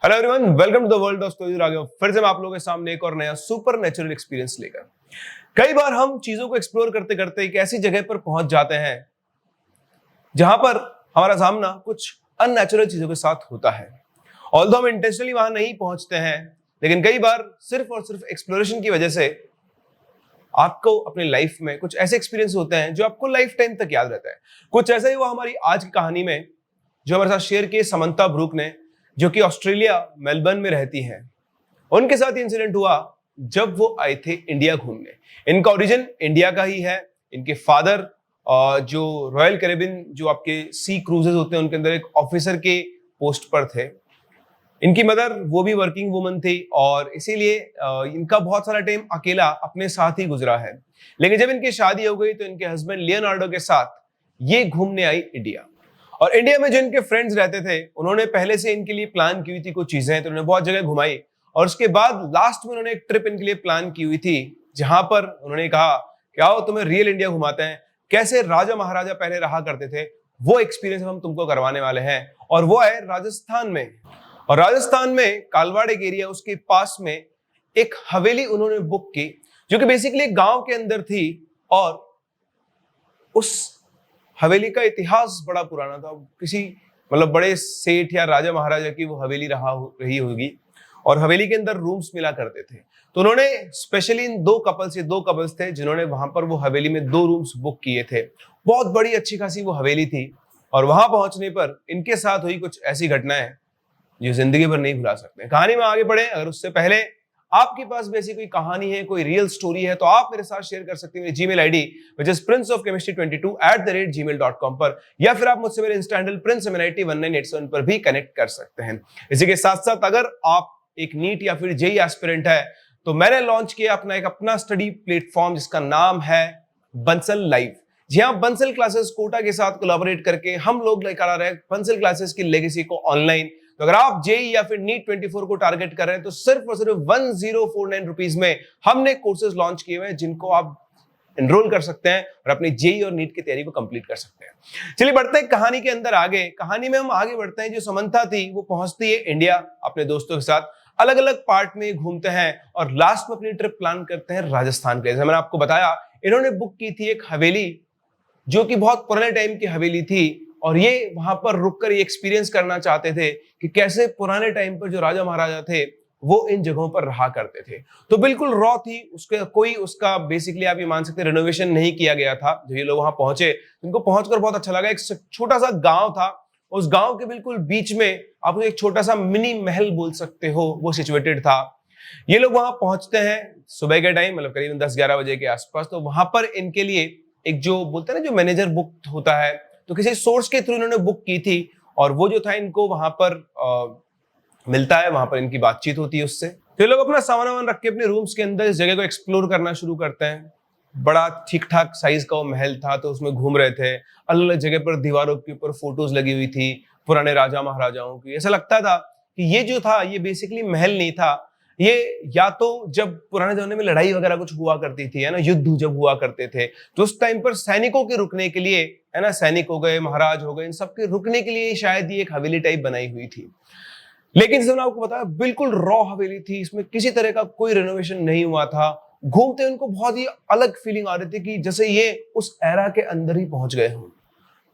Hello everyone, welcome to the world of stories. आ गया फिर से मैं आप लोगों के सामने एक और नया सुपर नेचुरल एक्सपीरियंस लेकर। कई बार हम चीजों को एक्सप्लोर करते करते एक ऐसी जगह पर पहुंच जाते हैं जहां पर हमारा सामना कुछ अननेचुरल चीजों के साथ होता है। ऑल्दो हम इंटेंशनली वहां नहीं पहुंचते हैं, लेकिन कई बार सिर्फ और सिर्फ एक्सप्लोरेशन की वजह से आपको अपनी लाइफ में कुछ ऐसे एक्सपीरियंस होते हैं जो आपको लाइफ टाइम तक याद रहता है। कुछ ऐसा ही हुआ हमारी आज की कहानी में, जो हमारे साथ शेयर किए समंता ब्रूक ने, जो कि ऑस्ट्रेलिया मेलबर्न में रहती हैं। उनके साथ इंसिडेंट हुआ जब वो आए थे इंडिया घूमने। इनका ओरिजिन इंडिया का ही है। इनके फादर जो रॉयल कैरिबियन, जो आपके सी क्रूजेस होते हैं, उनके अंदर एक ऑफिसर के पोस्ट पर थे। इनकी मदर वो भी वर्किंग वुमन थी और इसीलिए इनका बहुत सारा टाइम अकेला अपने साथ ही गुजरा है। लेकिन जब इनकी शादी हो गई तो इनके हस्बैंड लियोनार्डो के साथ ये घूमने आई इंडिया। और इंडिया में जो इनके फ्रेंड्स रहते थे, उन्होंने पहले से इनके लिए प्लान की हुई थी कुछ चीजें, तो उन्होंने बहुत जगह घुमाई। और उसके बाद लास्ट में उन्होंने एक ट्रिप इनके लिए प्लान की हुई थी, जहां पर उन्होंने कहा कि आओ तुम्हें रियल इंडिया घुमाते हैं, कैसे राजा महाराजा पहले रहा करते थे, वो एक्सपीरियंस हम तुमको करवाने वाले हैं। और वो है राजस्थान में। और राजस्थान में कालवाड़ एक एरिया, उसके पास में एक हवेली उन्होंने बुक की, जो कि बेसिकली एक गांव के अंदर थी। और उस हवेली का इतिहास बड़ा पुराना था। किसी मतलब बड़े सेठ या राजा महाराजा की वो हवेली रही होगी। और हवेली के अंदर रूम्स मिला करते थे। तो उन्होंने स्पेशली इन दो कपल्स थे जिन्होंने वहां पर वो हवेली में 2 रूम्स बुक किए थे। बहुत बड़ी अच्छी खासी वो हवेली थी। और वहां पहुंचने पर इनके साथ हुई कुछ ऐसी घटनाएं जो जिंदगी भर नहीं भुला सकते। कहानी में आगे बढ़े, अगर उससे पहले आपके पास भी ऐसी कोई कहानी है, कोई रियल स्टोरी है, तो आप मेरे साथ शेयर कर सकते हैं मेरी Gmail ID which is princeofchemistry22@gmail.com पर, या फिर आप मुझसे मेरे इंस्टा हैंडल princeMNIT1987 पर भी कनेक्ट कर सकते हैं। इसी के साथ साथ अगर आप एक नीट या फिर जेईई एस्पिरेंट है, तो मैंने लॉन्च किया अपना स्टडी प्लेटफॉर्म जिसका नाम है बंसल लाइव। जी हाँ, बंसल क्लासेस कोटा के साथ कोलैबोरेट करके हम लोग लेकर आ रहे हैं बंसल क्लासेस की लेगेसी को ऑनलाइन। तो अगर आप जेईई या फिर नीट 24 को टारगेट कर रहे हैं, तो सिर्फ और सिर्फ 1049 रुपीज में हमने कोर्सेज लॉन्च किए हुए हैं, जिनको आप एनरोल कर सकते हैं और अपनी जेईई और नीट की तैयारी को कंप्लीट कर सकते हैं। चलिए बढ़ते हैं कहानी के अंदर आगे। कहानी में हम आगे बढ़ते हैं। जो समंथा थी वो पहुंचती है इंडिया अपने दोस्तों के साथ, अलग अलग पार्ट में घूमते हैं और लास्ट में अपनी ट्रिप प्लान करते हैं राजस्थान के। जैसे मैंने आपको बताया, इन्होंने बुक की थी एक हवेली, जो कि बहुत पुराने टाइम की हवेली थी। और ये वहां पर रुककर ये एक्सपीरियंस करना चाहते थे कि कैसे पुराने टाइम पर जो राजा महाराजा थे वो इन जगहों पर रहा करते थे। तो बिल्कुल रॉ थी, उसका बेसिकली आप ये मान सकते हैं रेनोवेशन नहीं किया गया था। जो ये लोग वहां पहुंचे, इनको पहुंचकर बहुत अच्छा लगा। एक छोटा सा गांव था, उस गांव के बिल्कुल बीच में आप एक छोटा सा मिनी महल बोल सकते हो, वो सिचुएटेड था। ये लोग वहां पहुंचते हैं सुबह के टाइम, मतलब करीबन 10-11 बजे के आसपास। तो वहां पर इनके लिए एक जो बोलते हैं ना, जो मैनेजर बुक होता है, तो किसी सोर्स के थ्रू इन्होंने बुक की थी। और वो जो था इनको वहां पर मिलता है, वहां पर इनकी बातचीत होती है उससे। तो ये लोग अपना सामान रख के अपने रूम्स के अंदर इस जगह को एक्सप्लोर करना शुरू करते हैं। बड़ा ठीक ठाक साइज का वो महल था, तो उसमें घूम रहे थे। अलग अलग जगह पर दीवारों के ऊपर फोटोज लगी हुई थी पुराने राजा महाराजाओं की। ऐसा लगता था कि ये जो था, ये बेसिकली महल नहीं था, ये या तो जब पुराने जमाने में लड़ाई वगैरह कुछ हुआ करती थी, है ना, युद्ध जब हुआ करते थे, तो उस टाइम पर सैनिकों के रुकने के लिए, है ना, सैनिक हो गए, महाराज हो गए, इन सबके रुकने के लिए शायद ये एक हवेली टाइप बनाई हुई थी। लेकिन जैसे मैंने आपको बताया, बिल्कुल रॉ हवेली थी, इसमें किसी तरह का कोई रेनोवेशन नहीं हुआ था। घूमते उनको बहुत ही अलग फीलिंग आ रही थी कि जैसे ये उस एरा के अंदर ही पहुंच गए हों।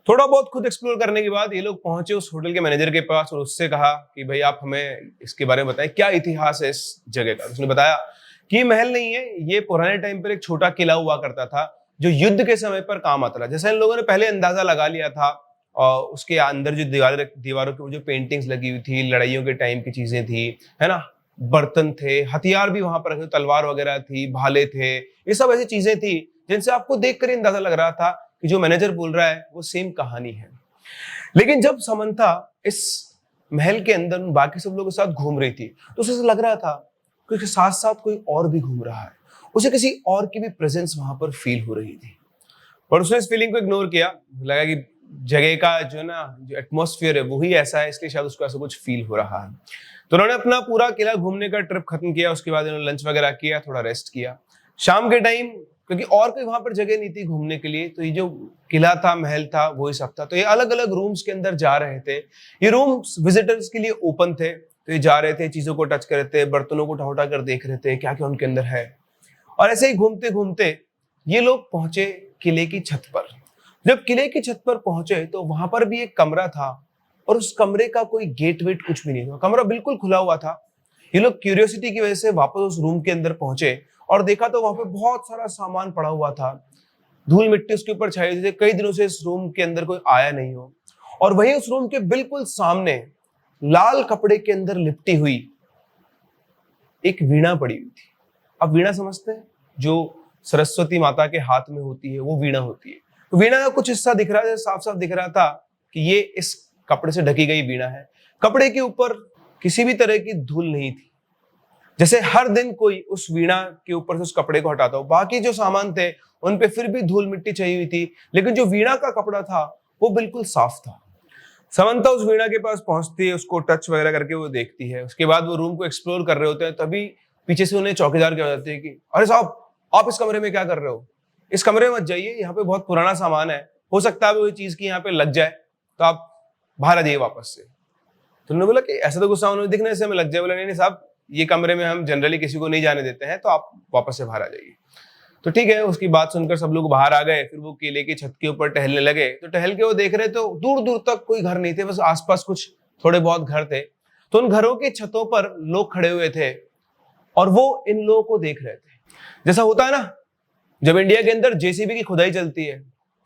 थोड़ा बहुत खुद एक्सप्लोर करने के बाद ये लोग पहुंचे उस होटल के मैनेजर के पास और उससे कहा कि भाई आप हमें इसके बारे में बताएं, क्या इतिहास है इस जगह का। उसने बताया कि ये महल नहीं है, ये पुराने टाइम पर एक छोटा किला हुआ करता था, जो युद्ध के समय पर काम आता था। जैसे इन लोगों ने पहले अंदाजा लगा लिया था। और उसके अंदर जो दीवारों के जो पेंटिंग्स लगी हुई थी, लड़ाइयों के टाइम की चीजें थी, है ना, बर्तन थे, हथियार भी वहां पर रखे, तलवार वगैरह थी, भाले थे, ये सब ऐसी चीजें थी जिनसे आपको देखकर ही अंदाजा लग रहा था कि जो मैनेजर बोल रहा है वो सेम कहानी है। लेकिन जब समंथा इस महल के अंदर बाकी सब लोगों के साथ घूम रही थी, तो उसे लग रहा था कि उसके साथ साथ कोई और भी घूम रहा है। उसे किसी और की भी प्रेजेंस वहां पर फील हो रही थी, पर उसने इस फीलिंग को इग्नोर किया। लगा कि जगह का जो एटमॉस्फेयर है वही ऐसा है, इसलिए शायद उसको ऐसा कुछ फील हो रहा है। तो उन्होंने अपना पूरा किला घूमने का ट्रिप खत्म किया। उसके बाद उन्होंने लंच वगैरह किया, थोड़ा रेस्ट किया। शाम के टाइम, क्योंकि और कोई वहां पर जगह नहीं थी घूमने के लिए, तो ये जो किला था, महल था, वो ही सब था। तो ये अलग अलग रूम्स के अंदर जा रहे थे। ये रूम्स विजिटर्स के लिए ओपन थे तो ये जा रहे थे, चीजों को टच कर रहे थे, बर्तनों को उठा उठा कर देख रहे थे क्या क्या उनके अंदर है। और ऐसे ही घूमते घूमते ये लोग पहुंचे किले की छत पर। जब किले की छत पर पहुंचे तो वहां पर भी एक कमरा था और उस कमरे का कोई गेट वेट कुछ भी नहीं था, कमरा बिल्कुल खुला हुआ था। ये लोग क्यूरियोसिटी की वजह से वापस उस रूम के अंदर पहुंचे और देखा तो वहां पे बहुत सारा सामान पड़ा हुआ था, धूल मिट्टी उसके ऊपर छाई हुई थी, कई दिनों से इस रूम के अंदर कोई आया नहीं हो। और वहीं उस रूम के बिल्कुल सामने लाल कपड़े के अंदर लिपटी हुई एक वीणा पड़ी हुई थी। अब वीणा समझते हैं, जो सरस्वती माता के हाथ में होती है वो वीणा होती है। तो वीणा का कुछ हिस्सा दिख रहा था, साफ साफ दिख रहा था कि ये इस कपड़े से ढकी गई वीणा है। कपड़े के ऊपर किसी भी तरह की धूल नहीं थी, जैसे हर दिन कोई उस वीणा के ऊपर से उस कपड़े को हटाता हो। बाकी जो सामान थे उन पे फिर भी धूल मिट्टी चाहिए हुई थी, लेकिन जो वीणा का कपड़ा था वो बिल्कुल साफ था। समंता उस वीणा के पास पहुंचती है, उसको टच वगैरह करके वो देखती है। उसके बाद वो रूम को एक्सप्लोर कर रहे होते हैं, तभी पीछे से उन्हें चौकीदार कह जाती है कि अरे साहब, आप इस कमरे में क्या कर रहे हो? इस कमरे में मत जाइए, यहाँ पे बहुत पुराना सामान है, हो सकता है वो चीज की यहाँ पे लग जाए, तो आप बाहर आ जाइए वापस से। तो उन्होंने बोला कि ऐसा तो गुस्सा उन्होंने दिखने से हमें लग जाए। बोला नहीं साहब, ये कमरे में हम जनरली किसी को नहीं जाने देते हैं, तो आप वापस से बाहर आ जाइए। तो ठीक है, उसकी बात सुनकर सब लोग बाहर आ गए। फिर वो किले की छत के ऊपर टहलने लगे। तो टहल के वो देख रहे तो दूर दूर तक कोई घर नहीं थे, बस आसपास कुछ थोड़े बहुत घर थे। तो उन घरों की छतों पर लोग खड़े हुए थे और वो इन लोगों को देख रहे थे। जैसा होता है ना, जब इंडिया के अंदर जेसीबी की खुदाई चलती है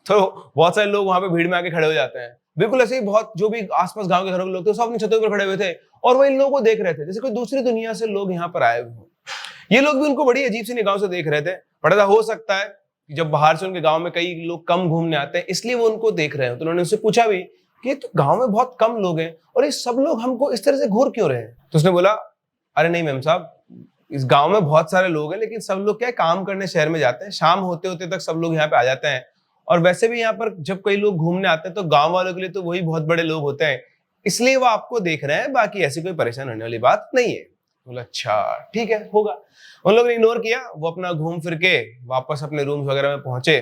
तो बहुत सारे लोग वहां पे भीड़ में आके खड़े हो जाते हैं, बिल्कुल ऐसे ही बहुत जो भी आसपास गांव के घरों के लोग थे सब अपनी छतों पर खड़े हुए थे और वो इन लोगों को देख रहे थे जैसे कोई दूसरी दुनिया से लोग यहाँ पर आए हुए हो। ये लोग भी उनको बड़ी अजीब सी निगाहों से देख रहे थे। बड़ा हो सकता है कि जब बाहर से उनके गांव में कई लोग कम घूमने आते हैं इसलिए वो उनको देख रहे हैं। तो उन्होंने उससे पूछा भी कि तो गांव में बहुत कम लोग हैं और ये सब लोग हमको इस तरह से घूर क्यों रहे हैं? तो उसने बोला, अरे नहीं मैम साहब, इस गांव में बहुत सारे लोग हैं, लेकिन सब लोग क्या काम करने शहर में जाते हैं, शाम होते होते तक सब लोग यहाँ पे आ जाते हैं। और वैसे भी यहाँ पर जब कई लोग घूमने आते हैं तो गांव वालों के लिए तो वही बहुत बड़े लोग होते हैं, इसलिए वो आपको देख रहे हैं, बाकी ऐसी कोई परेशान होने वाली बात नहीं है। बोला अच्छा ठीक है, होगा। उन लोगों ने इग्नोर किया, वो अपना घूम फिर के वापस अपने रूम्स वगैरह में पहुंचे।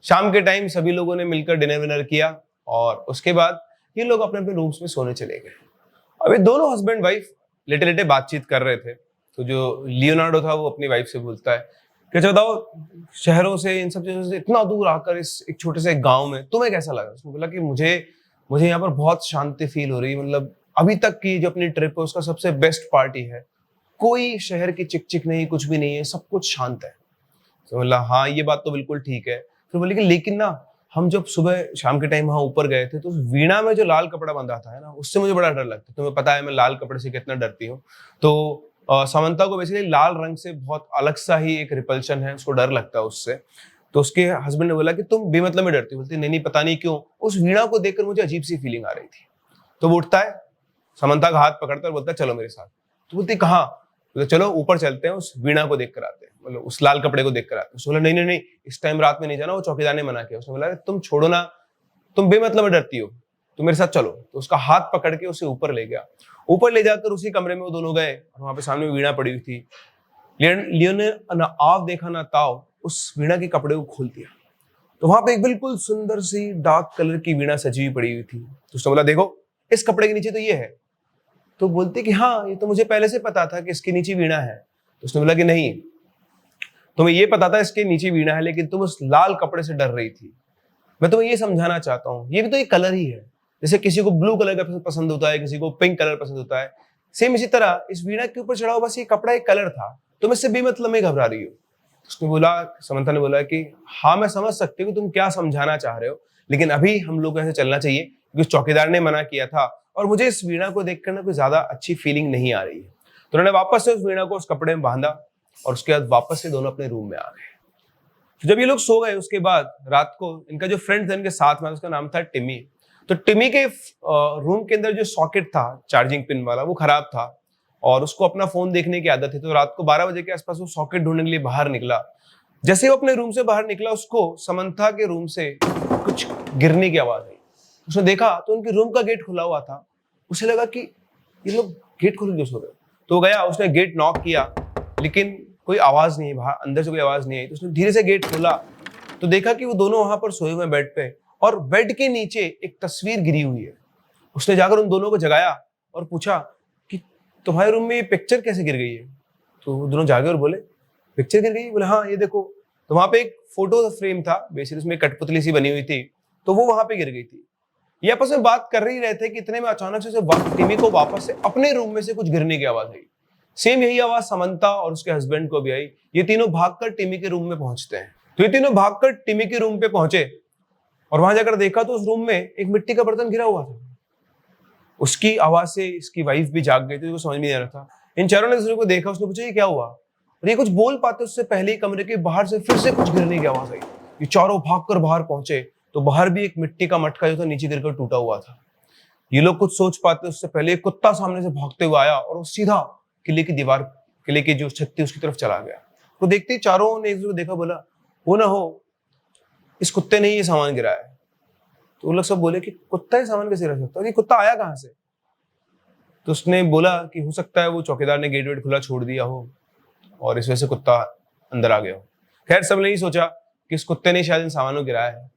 शाम के टाइम सभी लोगों ने मिलकर डिनर विनर किया और उसके बाद ये लोग अपने अपने रूम्स में सोने चले गए। अभी दोनों हस्बैंड वाइफ लेटे लेटे बातचीत कर रहे थे। तो जो लियोनार्डो था वो अपनी वाइफ से बोलता है कि अच्छा बताओ, शहरों से इन सब चीजों से इतना दूर आकर इस एक छोटे से गांव में तुम्हें कैसा लगा? उसने बोला कि मुझे यहाँ पर बहुत शांति फील हो रही है, मतलब अभी तक की जो अपनी ट्रिप है उसका सबसे बेस्ट पार्टी है, कोई शहर की चिक नहीं, कुछ भी नहीं है, सब कुछ शांत है। तो बोला हाँ ये बात तो बिल्कुल ठीक है। फिर बोले कि लेकिन ना हम जब सुबह शाम के टाइम वहां ऊपर गए थे तो वीणा में जो लाल कपड़ा बंधा था है ना, उससे मुझे बड़ा डर लगता है। तुम्हें पता है मैं लाल कपड़े से कितना डरती हूँ। तो समंता को बेसिकली लाल रंग से बहुत अलग सा ही एक रिपल्शन है, उसको डर लगता है उससे। तो उसके हस्बैंड ने बोला कि तुम बेमतलब में डरती हो? बोलती नहीं पता नहीं क्यों, उस वीणा को देखकर मुझे अजीब सी फीलिंग आ रही थी। तो वो उठता है, समंता का हाथ पकड़ता बोलता है चलो मेरे साथ। तो बोलती कहाँ? तो चलो ऊपर चलते हैं, उस वीणा को देख कर आते हैं, मतलब उस लाल कपड़े को देख कर आते हैं। उसने बोला नहीं नहीं नहीं, इस टाइम रात में नहीं जाना, वो चौकीदार ने मना किया। उसने बोला तुम छोड़ो ना, तुम बेमतलब में डरती हो, तुम मेरे साथ चलो। तो उसका हाथ पकड़ के उसे ऊपर ले गया। ऊपर ले जाकर उसी कमरे में वो दोनों गए और वहां पे सामने वीणा पड़ी हुई थी। लियो ने ना आव देखा ना ताव, उस वीणा के कपड़े को खोल दिया। तो वहां पे एक बिल्कुल सुंदर सी डार्क कलर की वीणा सजी हुई पड़ी हुई थी। तो उसने बोला देखो इस कपड़े के नीचे तो ये है। तो बोलती कि हाँ ये तो मुझे पहले से पता था कि इसके नीचे वीणा है। तो उसने बोला कि नहीं, तुम्हें ये पता था इसके नीचे वीणा है, लेकिन तुम उस लाल कपड़े से डर रही थी। मैं तुम्हें ये समझाना चाहता हूँ, ये भी तो एक कलर ही है। जैसे किसी को ब्लू कलर का पसंद होता है, किसी को पिंक कलर पसंद होता है, सेम इसी तरह इस वीणा के ऊपर चढ़ा हुआ बस ये कपड़ा एक कलर था, तुम इससे बेमतलब में घबरा रही हो। उसने बोला, समंता ने बोला कि हाँ मैं समझ सकती हूँ कि तुम क्या समझाना चाह रहे हो, लेकिन अभी हम लोग ऐसे चलना चाहिए क्योंकि चौकीदार ने मना किया था और मुझे इस वीणा को देखकर ना कोई ज्यादा अच्छी फीलिंग नहीं आ रही है। तो उन्होंने वापस से उस वीणा को उस कपड़े में बांधा और उसके बाद वापस से दोनों अपने रूम में आ गए। तो जब ये लोग सो गए उसके बाद रात को इनका जो फ्रेंड था इनके साथ में, उसका नाम था टिमी। तो टिमी के रूम के अंदर जो सॉकेट था चार्जिंग पिन वाला वो खराब था और उसको अपना फोन देखने की आदत थी। तो रात को 12 बजे के आसपास वो सॉकेट ढूंढने के लिए बाहर निकला। जैसे वो अपने रूम से बाहर निकला उसको समंथा के रूम से कुछ गिरने की आवाज आई। उसने देखा तो उनके रूम का गेट खुला हुआ था। उसे लगा कि ये लोग गेट खोल क्यों सो रहे। तो वो गया, उसने गेट नॉक किया लेकिन कोई आवाज नहीं, बाहर अंदर से कोई आवाज नहीं आई। तो उसने धीरे से गेट खोला तो देखा कि वो दोनों वहां पर सोए हुए बेड पे और बेड के नीचे एक तस्वीर गिरी हुई है। उसने जाकर उन दोनों को जगाया और पूछा कि तुम्हारे रूम में ये पिक्चर कैसे गिर गई है? तो वो दोनों जागे और बोले पिक्चर गिर गई? बोले हाँ ये देखो। तो वहां पे एक फोटो फ्रेम था, बेसिकली उसमें कठपुतली सी बनी हुई थी, तो वो वहां पे गिर गई थी। ये आपस में बात कर ही रहे थे कि इतने में अचानक से टिमी को वापस से अपने रूम में से कुछ गिरने की आवाज आई। सेम यही आवाज समंता और उसके हस्बैंड को भी आई। ये तीनों भागकर टिमी के रूम में पहुंचते हैं। तो ये तीनों भागकर टिमी के रूम पे पहुंचे और वहां जाकर देखा तो उस रूम में एक मिट्टी का बर्तन गिरा हुआ था। उसकी आवाज से इसकी वाइफ भी जाग गई थी, तो समझ में नहीं आ रहा था। इन चारों ने दूसरे को देखा, उसने पूछा ये क्या हुआ, और ये कुछ बोल पाते उससे पहले ही कमरे के बाहर से फिर से कुछ गिरने की आवाज आई। ये चारों भागकर बाहर पहुंचे तो बाहर भी एक मिट्टी का मटका जो था नीचे गिरकर टूटा हुआ था। ये लोग कुछ सोच पाते उससे पहले एक कुत्ता सामने से भागते हुए आया और वो सीधा किले की दीवार, किले की जो छत थी उसकी तरफ चला गया। तो देखते ही चारों ने एक दूसरे को देखा, बोला वो ना हो इस कुत्ते ने ही ये सामान गिराया है। तो वो लोग सब बोले कि कुत्ता ही सामान कैसे गिरा सकता है, ये कुत्ता आया कहाँ से? तो उसने बोला कि हो सकता है वो चौकीदार ने गेट वेट खुला छोड़ दिया हो और इस वजह से कुत्ता अंदर आ गया हो। खैर सबने नहीं सोचा कि इस कुत्ते ने शायद इन सामानों को गिराया है,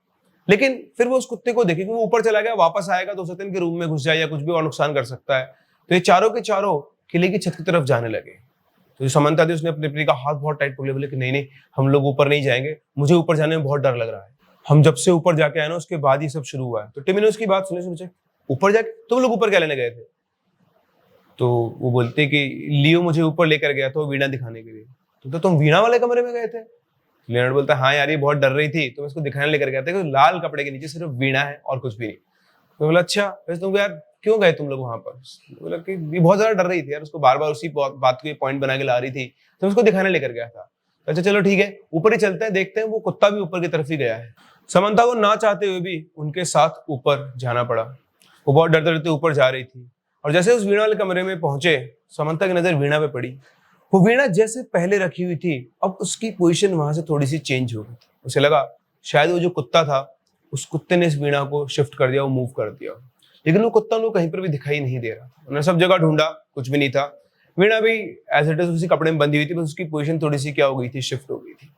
लेकिन फिर वो उस कुत्ते को देखे कि वो ऊपर चला गया, वापस आएगा तो हो सकता है इनके रूम में घुस जाए या कुछ भी और नुकसान कर सकता है। तो ये चारों के चारों किले की छत की तरफ जाने लगे। तो जो समंता थी उसने अपने पति का हाथ बहुत टाइट पकड़े, बोले कि नहीं नहीं हम लोग ऊपर नहीं जाएंगे, मुझे ऊपर जाने में बहुत डर लग रहा है। हम जब से ऊपर जाके आए ना उसके बाद ही सब शुरू हुआ है। तो टिमी ने उसकी बात सुनी, सोचे ऊपर जाके तुम लोग ऊपर क्या लेने गए थे? तो वो बोलते कि लियो मुझे ऊपर लेकर गया था वीणा दिखाने के लिए। तो तुम वीणा वाले कमरे में गए थे? लियोनार्ड बोलता है हाँ यार ये बहुत डर रही थी तो मैं इसको दिखाने लेकर गया था कि लाल कपड़े के नीचे सिर्फ वीणा है और कुछ भी नहीं। तो बोला अच्छा वैसे तुम यार क्यों गए तुम लोग वहां पर? बोला कि ये बहुत ज्यादा डर रही थी यार, उसको बार बार उसी बात को पॉइंट बना के ला रही थी तो उसको दिखाने लेकर गया था। तो अच्छा चलो ठीक है ऊपर ही चलते हैं, देखते हैं। वो कुत्ता भी ऊपर की तरफ ही गया है। समंता को ना चाहते हुए भी उनके साथ ऊपर जाना पड़ा। वो बहुत डरते डरते ऊपर जा रही थी और जैसे उस वीणा वाले कमरे में पहुंचे समंता की नजर वीणा पे पड़ी। वो वीणा जैसे पहले रखी हुई थी अब उसकी पोजीशन वहां से थोड़ी सी चेंज हो गई। उसे लगा शायद वो जो कुत्ता था उस कुत्ते ने इस वीणा को शिफ्ट कर दिया, वो मूव कर दिया, लेकिन वो कुत्ता उनको कहीं पर भी दिखाई नहीं दे रहा। उन्होंने सब जगह ढूंढा, कुछ भी नहीं था। वीणा भी एज इट इज उसी कपड़े में बंधी हुई थी, बस उसकी पोजीशन थोड़ी सी क्या हो गई थी, शिफ्ट हो गई थी।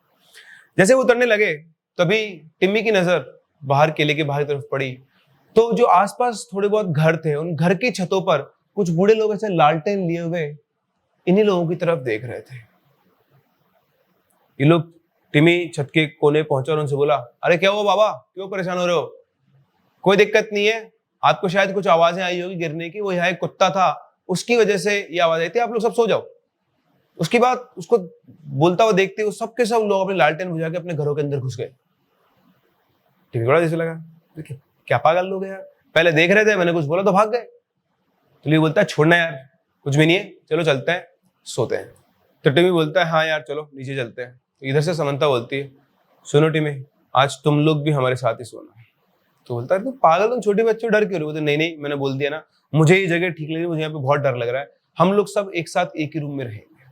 जैसे वो उतरने लगे तभी टिम्मी की नजर बाहर किले के बाहर तरफ पड़ी। तो जो आसपास थोड़े बहुत घर थे उन घर की छतों पर कुछ बूढ़े लोग ऐसे लालटेन लिए हुए इन्हीं लोगों की तरफ देख रहे थे। ये लोग टिमी छत के कोने पहुंचा और उनसे बोला अरे क्या हुआ बाबा, क्यों परेशान हो रहे हो? कोई दिक्कत नहीं है, आपको शायद कुछ आवाजें आई होगी गिरने की, वो यहाँ एक कुत्ता था उसकी वजह से ये आवाज आई थी, आप लोग सब सो जाओ। उसकी बात उसको बोलता हुआ देखते हुए सबके सब लोग अपने लालटेन बुझा के अपने घरों के अंदर घुस गए। टिमी बड़ा जैसे लगा क्या पागल लोग यार, पहले देख रहे थे मैंने कुछ बोला तो भाग गए। तो ये बोलता है छोड़ना यार कुछ भी नहीं है, चलो चलते हैं सोते हैं। तो टिमी बोलता है हाँ यार चलो नीचे चलते हैं। तो इधर से समंता बोलती है सुनो टिमी आज तुम लोग भी हमारे साथ ही सोना। तो बोलता है तुम पागल, तुम छोटे बच्चे डर क्यों रहे हो? बोलते नहीं नहीं मैंने बोल दिया ना, मुझे ये जगह ठीक लगी, मुझे यहाँ पे बहुत डर लग रहा है, हम लोग सब एक साथ एक ही रूम में रहेंगे।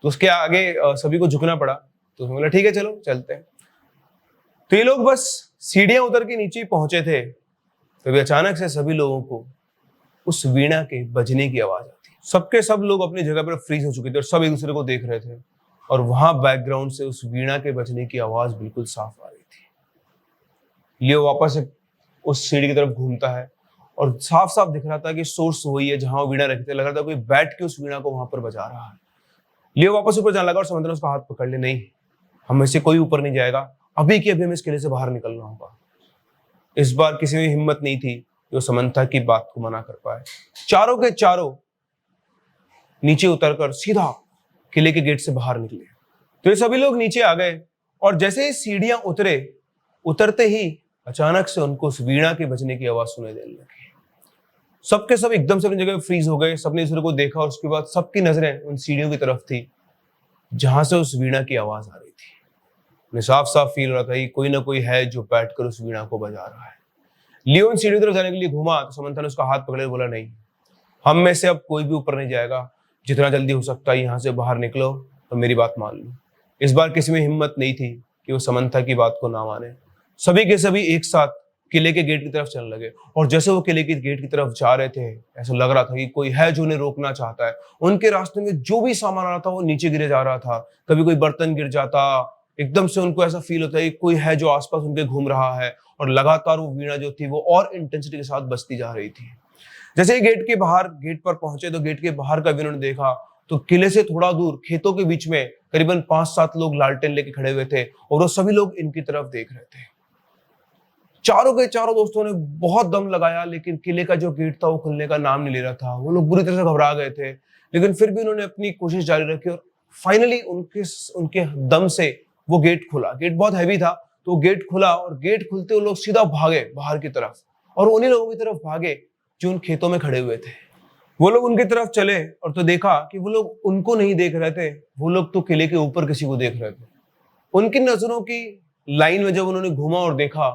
तो उसके आगे सभी को झुकना पड़ा। तो उसने बोला ठीक है चलो चलते हैं। तो ये लोग बस सीढ़ियां उतर के नीचे पहुंचे थे तभी अचानक से सभी लोगों को उस वीणा के बजने की आवाज आती। सबके सब लोग अपनी जगह पर फ्रीज हो चुके थे और सब एक दूसरे को देख रहे थे और वहां बैकग्राउंड से उस वीणा के बजने की आवाज बिल्कुल साफ आ रही थी। लियो वापस से उस सीढ़ी की तरफ घूमता है और साफ साफ दिख रहा था कि सोर्स वही है जहां वो वीणा रखते, लग रहा था कोई बैठ के उस वीणा को वहां पर बजा रहा है। लियो वापस ऊपर जाने लगा और समंदर ने उसका हाथ पकड़ लिया, नहीं हम में से कोई ऊपर नहीं जाएगा, अभी की अभी हमें इस किले से बाहर निकलना होगा। इस बार किसी में हिम्मत नहीं थी जो समंता की बात को मना कर पाए। चारों के चारों नीचे उतरकर सीधा किले के गेट से बाहर निकले। तो ये सभी लोग नीचे आ गए और जैसे ही सीढ़ियां उतरते ही अचानक से उनको उस वीणा के बजने की आवाज सुनाई देने लगी। सबके सब एकदम से अपनी जगह फ्रीज हो गए, सबने दूसरे को देखा और उसके बाद सबकी नजरें उन सीढ़ियों की तरफ थी जहां से उस वीणा की आवाज आ रही थी। उन्हें साफ साफ फील हो रहा था कि कोई ना कोई है जो बैठकर उस वीणा को बजा रहा है। लियो सीढ़ी की तरफ जाने के लिए घूमा तो समंता ने उसका हाथ पकड़े बोला नहीं, हम में से अब कोई भी ऊपर नहीं जाएगा, जितना जल्दी हो सकता है यहाँ से बाहर निकलो तो मेरी बात मान लो। इस बार किसी में हिम्मत नहीं थी कि वो समंता की बात को ना माने। सभी के सभी एक साथ किले के गेट की तरफ चलने लगे और जैसे वो किले के गेट की तरफ जा रहे थे ऐसा लग रहा था कि कोई है जो उन्हें रोकना चाहता है। उनके रास्ते में जो भी सामान आ रहा था वो नीचे गिरे जा रहा था, कभी कोई बर्तन गिर जाता, एकदम से उनको ऐसा फील होता है कि कोई है जो आसपास उनके घूम रहा है और लगातार वो वीणा जो थी वो और इंटेंसिटी के साथ बजती जा रही थी। जैसे ही गेट पर पहुंचे तो गेट के बाहर का भी उन्होंने देखा तो किले से थोड़ा दूर खेतों के बीच में करीबन 5-7 लोग लालटेन लेके खड़े हुए थे और वो सभी लोग इनकी तरफ देख रहे थे। चारों के चारों दोस्तों ने बहुत दम लगाया, लेकिन किले का जो गेट था वो खुलने का नाम नहीं ले रहा था। वो लोग बुरी तरह से घबरा गए थे, लेकिन फिर भी उन्होंने अपनी कोशिश जारी रखी और फाइनली उनके दम से वो गेट खुला। गेट बहुत हैवी था, तो गेट खुला और गेट खुलते वो लोग सीधा भागे बाहर की तरफ और उन्हीं लोगों की तरफ भागे जो उन खेतों में खड़े हुए थे। वो लोग उनकी तरफ चले और तो देखा कि वो लोग उनको नहीं देख रहे थे, वो लोग तो किले के ऊपर किसी को देख रहे थे। उनकी नजरों की लाइन में जब उन्होंने घूमा और देखा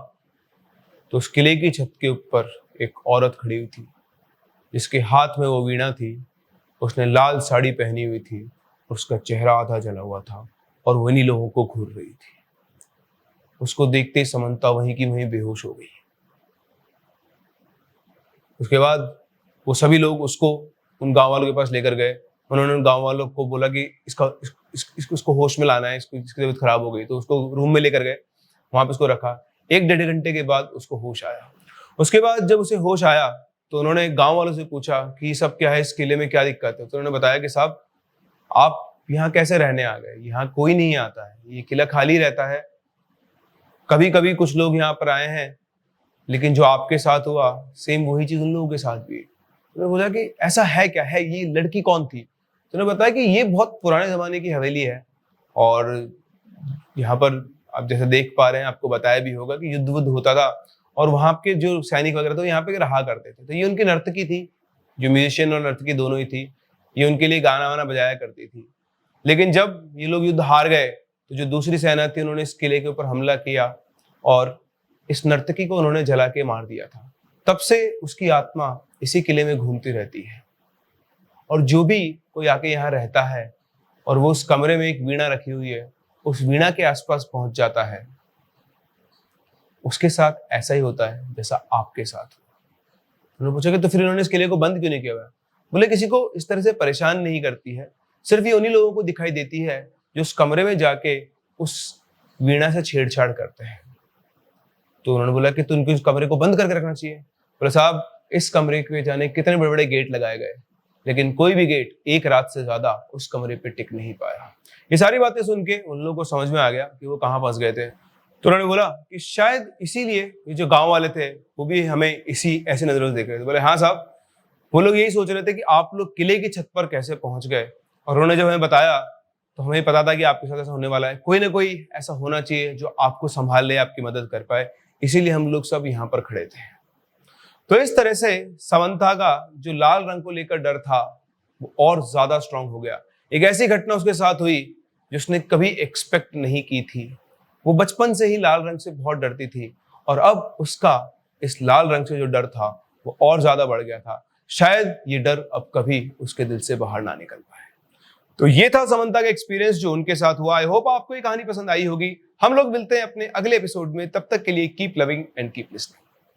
तो उस किले की छत के ऊपर एक औरत खड़ी हुई थी, जिसके हाथ में वो वीणा थी। उसने लाल साड़ी पहनी हुई थी और उसका चेहरा आधा जला हुआ था और वहीं लोगों को घूर रही थी। उसको देखते ही समंता वहीं की वहीं बेहोश हो गई। उसके बाद वो सभी लोग उसको उन गांव वालों के पास लेकर गए। उन्होंने उन गांव वालों को बोला कि इसको होश में लाना है, इसकी तबीयत खराब हो गई। तो उसको रूम में लेकर गए, वहां पे उसको रखा। 1-1.5 घंटे के बाद उसको होश आया। उसके बाद जब उसे होश आया तो उन्होंने गांव वालों से पूछा कि ये सब क्या है, इस किले में क्या दिक्कत है। तो उन्होंने बताया कि साहब आप यहाँ कैसे रहने आ गए, यहाँ कोई नहीं आता है, ये किला खाली रहता है। कभी कभी कुछ लोग यहाँ पर आए हैं, लेकिन जो आपके साथ हुआ सेम वही चीज उन लोगों के साथ भी है। उन्होंने बोला कि ऐसा है क्या है, ये लड़की कौन थी। तो उन्होंने बताया कि ये बहुत पुराने जमाने की हवेली है और यहाँ पर आप जैसे देख पा रहे हैं, आपको बताया भी होगा कि युद्ध वुद्ध होता था और वहां के जो सैनिक वगैरह थे यहाँ पे रहा करते थे। तो ये उनकी नर्तकी थी, जो म्यूजिशियन और नर्तकी दोनों ही थी। ये उनके लिए गाना वाना बजाया करती थी। लेकिन जब ये लोग युद्ध हार गए तो जो दूसरी सेना थी उन्होंने इस किले के ऊपर हमला किया और इस नर्तकी को उन्होंने जला के मार दिया था। तब से उसकी आत्मा इसी किले में घूमती रहती है और जो भी कोई आके यहाँ रहता है और वो उस कमरे में एक वीणा रखी हुई है, उस वीणा के आसपास पहुंच जाता है, उसके साथ ऐसा ही होता है जैसा आपके साथ। उन्होंने पूछा कि तो फिर इन्होंने इस किले को बंद क्यों नहीं किया हुआ? बोले किसी को इस तरह से परेशान नहीं करती है, सिर्फ ये उन्हीं लोगों को दिखाई देती है जो उस कमरे में जाके उस वीणा से छेड़छाड़ करते हैं। तो उन्होंने बोला कि तुमको इस कमरे को बंद करके रखना चाहिए। बोले साहब इस कमरे के जाने कितने बड़े बड़े गेट लगाए गए, लेकिन कोई भी गेट एक रात से ज्यादा उस कमरे पे टिक नहीं पाया। ये सारी बातें सुन के उन लोगों को समझ में आ गया कि वो कहाँ फंस गए थे। तो उन्होंने बोला कि शायद इसीलिए ये जो गांव वाले थे वो भी हमें इसी ऐसी नजरों से देख रहे थे। बोले हाँ साहब, वो लोग यही सोच रहे थे कि आप लोग किले की छत पर कैसे पहुंच गए, और उन्होंने जब हमें बताया तो हमें पता था कि आपके साथ ऐसा होने वाला है। कोई ना कोई ऐसा होना चाहिए जो आपको संभाल ले, आपकी मदद कर पाए, इसीलिए हम लोग सब यहाँ पर खड़े थे। तो इस तरह से समंथा का जो लाल रंग को लेकर डर था वो और ज्यादा स्ट्रांग हो गया। एक ऐसी घटना उसके साथ हुई जिसने कभी एक्सपेक्ट नहीं की थी। वो बचपन से ही लाल रंग से बहुत डरती थी और अब उसका इस लाल रंग से जो डर था वो और ज्यादा बढ़ गया था। शायद ये डर अब कभी उसके दिल से बाहर ना निकल पाए। तो ये था समंथा का एक्सपीरियंस जो उनके साथ हुआ। आई होप आपको ये कहानी पसंद आई होगी। हम लोग मिलते हैं अपने अगले एपिसोड में, तब तक के लिए keep loving and keep listening.